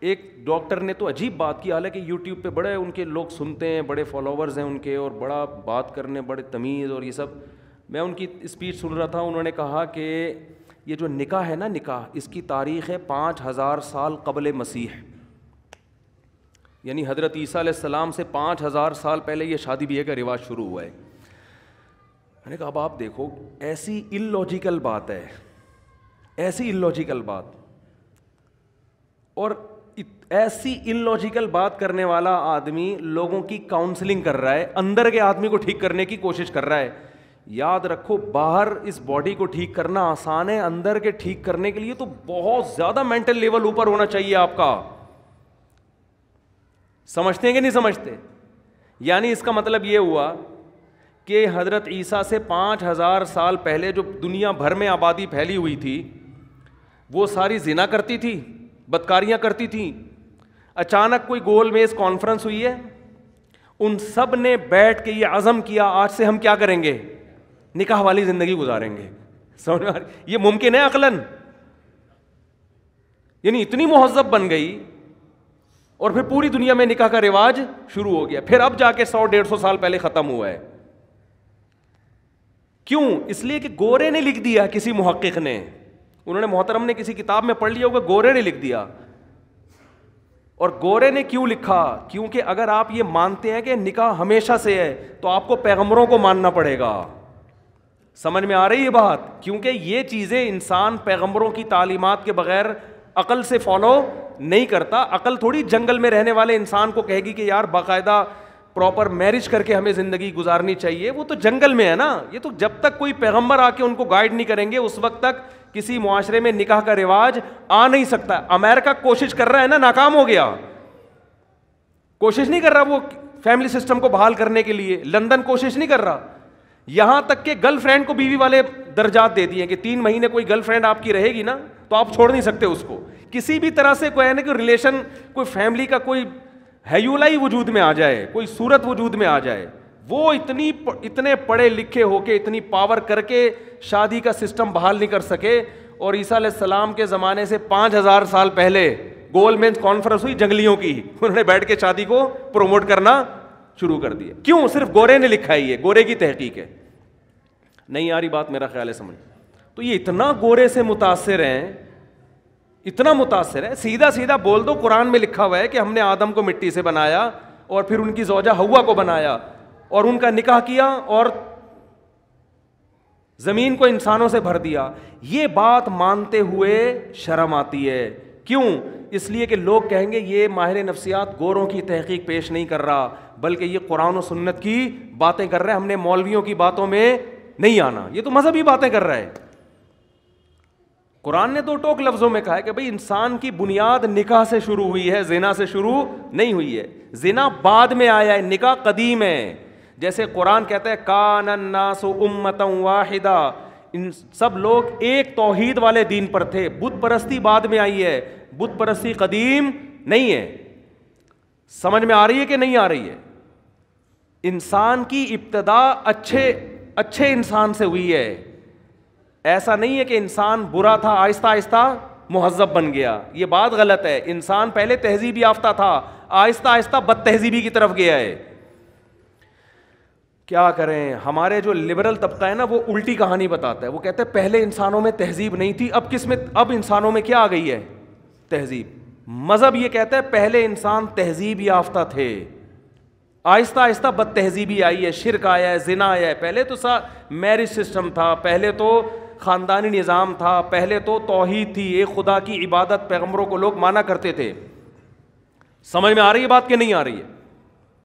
ایک ڈاکٹر نے تو عجیب بات کی, حالانکہ یوٹیوب پہ بڑے ان کے لوگ سنتے ہیں, بڑے فالوورز ہیں ان کے, اور بڑا بات کرنے, بڑے تمیز اور یہ سب. میں ان کی اسپیچ سن رہا تھا, انہوں نے کہا کہ یہ جو نکاح ہے نا, نکاح, اس کی تاریخ ہے 5000 سال قبل مسیح, یعنی حضرت عیسیٰ علیہ السلام سے 5000 سال پہلے یہ شادی بیاہ کا رواج شروع ہوا ہے. میں نے کہا اب آپ دیکھو, ایسی ان لاجیکل بات ہے, ایسی ان لاجیکل بات, اور ایسی ان لاجیکل بات کرنے والا آدمی لوگوں کی کاؤنسلنگ کر رہا ہے, اندر کے آدمی کو ٹھیک کرنے کی کوشش کر رہا ہے. یاد رکھو, باہر اس باڈی کو ٹھیک کرنا آسان ہے, اندر کے ٹھیک کرنے کے لیے تو بہت زیادہ مینٹل لیول اوپر ہونا چاہیے آپ کا. سمجھتے ہیں کہ نہیں سمجھتے؟ یعنی اس کا مطلب یہ ہوا کہ حضرت عیسیٰ سے 5000 سال پہلے جو دنیا بھر میں آبادی پھیلی ہوئی تھی, وہ ساری زنا کرتی تھی, بدکاریاں کرتی تھیں. اچانک کوئی گول میز کانفرنس ہوئی ہے, ان سب نے بیٹھ کے یہ عزم کیا آج سے ہم کیا کریں گے, نکاح والی زندگی گزاریں گے. سمجھ میں یہ ممکن ہے عقلاً؟ یعنی اتنی مہذب بن گئی, اور پھر پوری دنیا میں نکاح کا رواج شروع ہو گیا. پھر اب جا کے 100-150 سال پہلے ختم ہوا ہے. کیوں؟ اس لیے کہ گورے نے لکھ دیا, کسی محقق نے, انہوں نے محترم نے کسی کتاب میں پڑھ لیا ہوگا, گورے نے لکھ دیا. اور گورے نے کیوں لکھا؟ کیونکہ اگر آپ یہ مانتے ہیں کہ نکاح ہمیشہ سے ہے تو آپ کو پیغمبروں کو ماننا پڑے گا. سمجھ میں آ رہی ہے بات؟ کیونکہ یہ چیزیں انسان پیغمبروں کی تعلیمات کے بغیر عقل سے فالو نہیں کرتا. عقل تھوڑی جنگل میں رہنے والے انسان کو کہے گی کہ یار باقاعدہ پراپر میرج کر کے ہمیں زندگی گزارنی چاہیے. وہ تو جنگل میں ہے نا. یہ تو جب تک کوئی پیغمبر آ کے ان کو گائیڈ نہیں کریں گے اس وقت تک کسی معاشرے میں نکاح کا رواج آ نہیں سکتا. امریکہ کوشش کر رہا ہے نا, ناکام ہو گیا. کوشش نہیں کر رہا وہ فیملی سسٹم کو بحال کرنے کے لیے. لندن کوشش نہیں کر رہا. یہاں تک کہ گرل فرینڈ کو بیوی والے درجات دے دیے کہ 3 مہینے کوئی گرل فرینڈ آپ کی رہے گی نا تو آپ چھوڑ نہیں سکتے اس کو. کسی بھی طرح سے کوئی ہے نا کہ ریلیشن, کوئی فیملی کا کوئی ہیولائی وجود میں آ جائے, کوئی صورت وجود میں آ جائے, وہ اتنے پڑھے لکھے ہو کے اتنی پاور کر کے شادی کا سسٹم بحال نہیں کر سکے. اور عیسیٰ علیہ السلام کے زمانے سے 5000 سال پہلے گول مینز کانفرنس ہوئی جنگلیوں کی, انہوں نے بیٹھ کے شادی کو پروموٹ کرنا شروع کر دیا. کیوں؟ صرف گورے نے لکھا ہے, یہ گورے کی تحقیق ہے. نہیں آ رہی بات میرا خیال ہے سمجھ؟ تو یہ اتنا گورے سے متاثر ہیں, اتنا متاثر ہے. سیدھا سیدھا بول دو, قرآن میں لکھا ہوا ہے کہ ہم نے آدم کو مٹی سے بنایا اور پھر ان کی زوجہ حوا کو بنایا اور ان کا نکاح کیا اور زمین کو انسانوں سے بھر دیا. یہ بات مانتے ہوئے شرم آتی ہے. کیوں؟ اس لیے کہ لوگ کہیں گے یہ ماہر نفسیات گوروں کی تحقیق پیش نہیں کر رہا بلکہ یہ قرآن و سنت کی باتیں کر رہا ہے, ہم نے مولویوں کی باتوں میں نہیں آنا, یہ تو مذہبی باتیں کر رہا ہے. قرآن نے دو ٹوک لفظوں میں کہا ہے کہ بھئی انسان کی بنیاد نکاح سے شروع ہوئی ہے, زنا سے شروع نہیں ہوئی ہے. زنا بعد میں آیا ہے, نکاح قدیم ہے. جیسے قرآن کہتا ہے کان الناس امۃ واحدہ, ان سب لوگ ایک توحید والے دین پر تھے. بت پرستی بعد میں آئی ہے, بت پرستی قدیم نہیں ہے. سمجھ میں آ رہی ہے کہ نہیں آ رہی ہے؟ انسان کی ابتدا اچھے انسان سے ہوئی ہے. ایسا نہیں ہے کہ انسان برا تھا آہستہ آہستہ مہذب بن گیا, یہ بات غلط ہے. انسان پہلے تہذیب یافتہ تھا, آہستہ آہستہ بد تہذیبی کی طرف گیا ہے. کیا کریں, ہمارے جو لبرل طبقہ ہے نا وہ الٹی کہانی بتاتا ہے. وہ کہتے ہیں پہلے انسانوں میں تہذیب نہیں تھی, اب کس میں, اب انسانوں میں کیا آ گئی ہے؟ تہذیب. مذہب یہ کہتا ہے پہلے انسان تہذیب یافتہ تھے, آہستہ آہستہ بد تہذیبی آئی ہے, شرک آیا ہے, زنا آیا ہے. پہلے تو میرج سسٹم تھا, پہلے تو خاندانی نظام تھا, پہلے تو توحید تھی, ایک خدا کی عبادت پیغمبروں کو لوگ مانا کرتے تھے. سمجھ میں آ رہی ہے بات کہ نہیں آ رہی ہے؟